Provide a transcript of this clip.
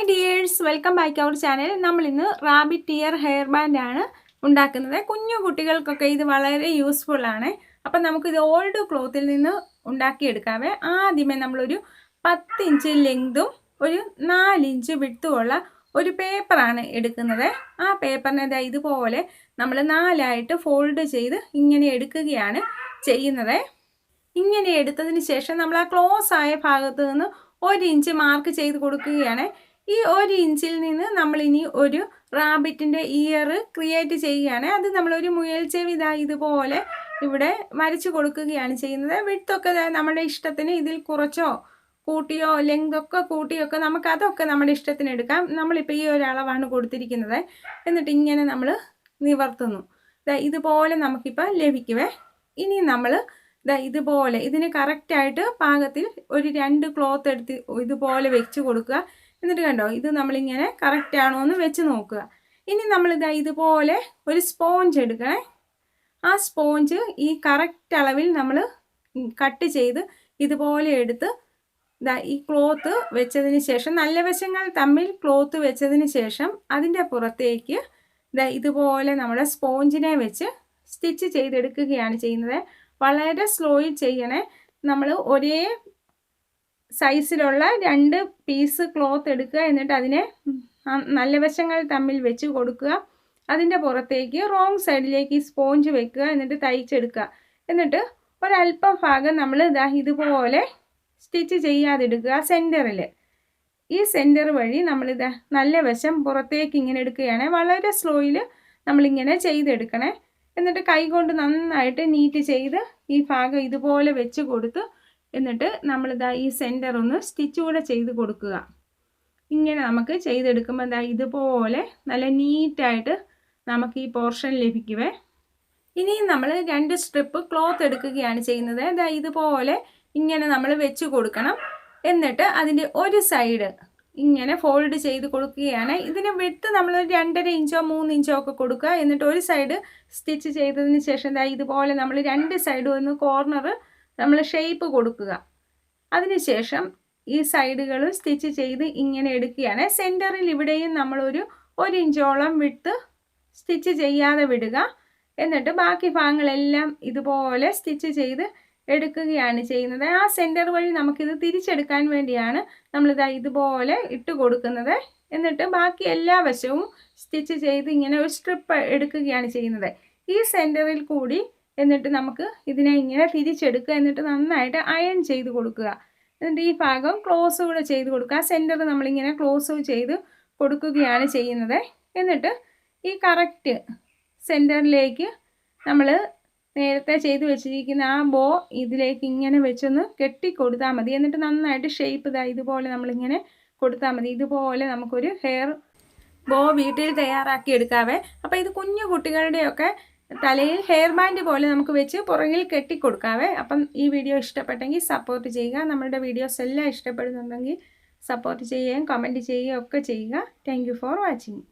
dears, welcome back to our channel. നമ്മൾ ഇന്ന് rabbit year hair band ആണ് ഉണ്ടാക്കുന്നത്. കുഞ്ഞു കുട്ടികൾക്കൊക്കെ ഇത് വളരെ യൂസ്ഫുൾ ആണ്. അപ്പോൾ നമുക്ക് ഇത് ഓൾഡ് ക്ലോത്തിൽ നിന്ന് ഉണ്ടാക്കി എടുക്കാവേ. ആദ്യമേ നമ്മൾ ഒരു 10 ഇഞ്ച് ലെങ്തും ഒരു 4 ഇഞ്ച് വിഡ്ത്തുമുള്ള ഒരു പേപ്പർ ആണ് എടുക്കുന്നത്. ആ പേപ്പറിനെ ഇതുപോലെ നമ്മൾ നാലായിട്ട് ഫോൾഡ് ചെയ്ത് ഇങ്ങനെ എടുക്കുകയാണ് ചെയ്യുന്നത്. ഇങ്ങനെ എടുത്തതിന് ശേഷം നമ്മൾ ആ ക്ലോസ് ആയ ഭാഗത്ത് നിന്ന് 1 ഇഞ്ച് മാർക്ക് ചെയ്ത് കൊടുക്കുകയാണ്. ഈ 1 ഇഞ്ചിൽ നിന്ന് നമ്മൾ ഇനി ഒരു റാബിറ്റിൻ്റെ ഇയർ ക്രിയേറ്റ് ചെയ്യുകയാണ്. അത് നമ്മളൊരു മുയൽ ചെവി ഇതുപോലെ ഇവിടെ വരച്ചു കൊടുക്കുകയാണ് ചെയ്യുന്നത്. വിഡ്ത്തൊക്കെ നമ്മുടെ ഇഷ്ടത്തിന് ഇതിൽ കുറച്ചോ കൂട്ടിയോ ലെങ്തൊക്കെ കൂട്ടിയൊക്കെ നമുക്കതൊക്കെ നമ്മുടെ ഇഷ്ടത്തിന് എടുക്കാം. നമ്മളിപ്പോൾ ഈ ഒരു അളവാണ് കൊടുത്തിരിക്കുന്നത്. എന്നിട്ട് ഇങ്ങനെ നമ്മൾ നിവർത്തുന്നു. ഇതുപോലെ നമുക്കിപ്പോൾ ലഭിക്കുവേ. ഇനി നമ്മൾ ഇതുപോലെ ഇതിന് കറക്റ്റായിട്ട് പാകത്തിൽ ഒരു 2 ക്ലോത്ത് എടുത്ത് ഇതുപോലെ വെച്ച് കൊടുക്കുക. എന്നിട്ട് കണ്ടോ, ഇത് നമ്മളിങ്ങനെ കറക്റ്റ് ആണോ എന്ന് വെച്ച് നോക്കുക. ഇനി നമ്മൾ ഇതുപോലെ ഒരു സ്പോഞ്ച് എടുക്കണേ. ആ സ്പോഞ്ച് ഈ കറക്റ്റ് അളവിൽ നമ്മൾ കട്ട് ചെയ്ത് ഇതുപോലെ എടുത്ത് ഈ ക്ലോത്ത് വെച്ചതിന് ശേഷം നല്ല വശങ്ങൾ തമ്മിൽ ക്ലോത്ത് വെച്ചതിന് ശേഷം അതിൻ്റെ പുറത്തേക്ക് ഇതുപോലെ നമ്മുടെ സ്പോഞ്ചിനെ വെച്ച് സ്റ്റിച്ച് ചെയ്തെടുക്കുകയാണ് ചെയ്യുന്നത്. വളരെ സ്ലോയിൽ ചെയ്യണേ. നമ്മൾ ഒരേ സൈസിലുള്ള 2 പീസ് ക്ലോത്ത് എടുക്കുക. എന്നിട്ട് അതിനെ നല്ല വശങ്ങൾ തമ്മിൽ വെച്ച് കൊടുക്കുക. അതിൻ്റെ പുറത്തേക്ക് റോങ് സൈഡിലേക്ക് ഈ സ്പോഞ്ച് വെക്കുക. എന്നിട്ട് തയ്ച്ചെടുക്കുക. എന്നിട്ട് ഒരല്പം ഭാഗം നമ്മൾ ഇതുപോലെ സ്റ്റിച്ച് ചെയ്യാതെടുക്കുക സെൻറ്ററിൽ. ഈ സെൻറ്റർ വഴി നമ്മളിത് നല്ല വശം പുറത്തേക്ക് ഇങ്ങനെ എടുക്കുകയാണ്. വളരെ സ്ലോയിൽ നമ്മളിങ്ങനെ ചെയ്തെടുക്കണേ. എന്നിട്ട് കൈകൊണ്ട് നന്നായിട്ട് നീറ്റ് ചെയ്ത് ഈ ഭാഗം ഇതുപോലെ വെച്ച് കൊടുത്ത് എന്നിട്ട് നമ്മളിതാ ഈ സെൻറ്റർ ഒന്ന് സ്റ്റിച്ച് കൂടെ ചെയ്ത് കൊടുക്കുക. ഇങ്ങനെ നമുക്ക് ചെയ്തെടുക്കുമ്പോൾ ഇതുപോലെ നല്ല നീറ്റായിട്ട് നമുക്ക് ഈ പോർഷൻ ലഭിക്കുവേ. ഇനിയും നമ്മൾ 2 സ്ട്രിപ്പ് ക്ലോത്ത് എടുക്കുകയാണ് ചെയ്യുന്നത്. ഇതുപോലെ ഇങ്ങനെ നമ്മൾ വെച്ച് കൊടുക്കണം. എന്നിട്ട് അതിൻ്റെ ഒരു സൈഡ് ഇങ്ങനെ ഫോൾഡ് ചെയ്ത് കൊടുക്കുകയാണ്. ഇതിന് വിഡ്ത്ത് നമ്മൾ 2.5 ഇഞ്ചോ 3 ഇഞ്ചോ ഒക്കെ കൊടുക്കുക. എന്നിട്ട് ഒരു സൈഡ് സ്റ്റിച്ച് ചെയ്തതിന് ശേഷം ഇതുപോലെ നമ്മൾ 2 സൈഡും ഒന്ന് കോർണർ നമ്മൾ ഷേപ്പ് കൊടുക്കുക. അതിനുശേഷം ഈ സൈഡുകളും സ്റ്റിച്ച് ചെയ്ത് ഇങ്ങനെ എടുക്കുകയാണ്. സെൻറ്ററിൽ ഇവിടെയും നമ്മളൊരു 1 ഇഞ്ചോളം വിഡ്ത്ത് സ്റ്റിച്ച് ചെയ്യാതെ വിടുക. എന്നിട്ട് ബാക്കി ഭാഗങ്ങളെല്ലാം ഇതുപോലെ സ്റ്റിച്ച് ചെയ്ത് എടുക്കുകയാണ് ചെയ്യുന്നത്. ആ സെൻറ്റർ വഴി നമുക്കിത് തിരിച്ചെടുക്കാൻ വേണ്ടിയാണ് നമ്മളിത് ഇതുപോലെ ഇട്ട് കൊടുക്കുന്നത്. എന്നിട്ട് ബാക്കി എല്ലാ വശവും സ്റ്റിച്ച് ചെയ്ത് ഇങ്ങനെ ഒരു സ്ട്രിപ്പ് എടുക്കുകയാണ് ചെയ്യുന്നത് ഈ സെൻറ്ററിൽ കൂടി. എന്നിട്ട് നമുക്ക് ഇതിനെ ഇങ്ങനെ തിരിച്ചെടുക്കുക. എന്നിട്ട് നന്നായിട്ട് അയൺ ചെയ്ത് കൊടുക്കുക. എന്നിട്ട് ഈ ഭാഗം ക്ലോസ് കൂടെ ചെയ്ത് കൊടുക്കുക. സെൻറ്റർ നമ്മളിങ്ങനെ ക്ലോസ് ചെയ്ത് കൊടുക്കുകയാണ് ചെയ്യുന്നത്. എന്നിട്ട് ഈ കറക്റ്റ് സെൻറ്ററിലേക്ക് നമ്മൾ നേരത്തെ ചെയ്ത് വെച്ചിരിക്കുന്ന ആ ബോ ഇതിലേക്ക് ഇങ്ങനെ വെച്ചൊന്ന് കെട്ടിക്കൊടുത്താൽ മതി. എന്നിട്ട് നന്നായിട്ട് ഷേപ്പ് ഇതുപോലെ നമ്മളിങ്ങനെ കൊടുത്താൽ മതി. ഇതുപോലെ നമുക്കൊരു ഹെയർ ബോ വീട്ടിൽ തയ്യാറാക്കി എടുക്കാവേ. അപ്പോൾ ഇത് കുഞ്ഞു കുട്ടികളുടെയൊക്കെ തലയിൽ ഹെയർ ബാൻഡ് പോലെ നമുക്ക് വെച്ച് പുറകിൽ കെട്ടിക്കൊടുക്കാവേ. അപ്പം ഈ വീഡിയോ ഇഷ്ടപ്പെട്ടെങ്കിൽ സപ്പോർട്ട് ചെയ്യുക. നമ്മളുടെ വീഡിയോസ് എല്ലാം ഇഷ്ടപ്പെടുന്നുണ്ടെങ്കിൽ സപ്പോർട്ട് ചെയ്യുകയും കമൻറ്റ് ചെയ്യുകയും ഒക്കെ ചെയ്യുക. Thank you for watching.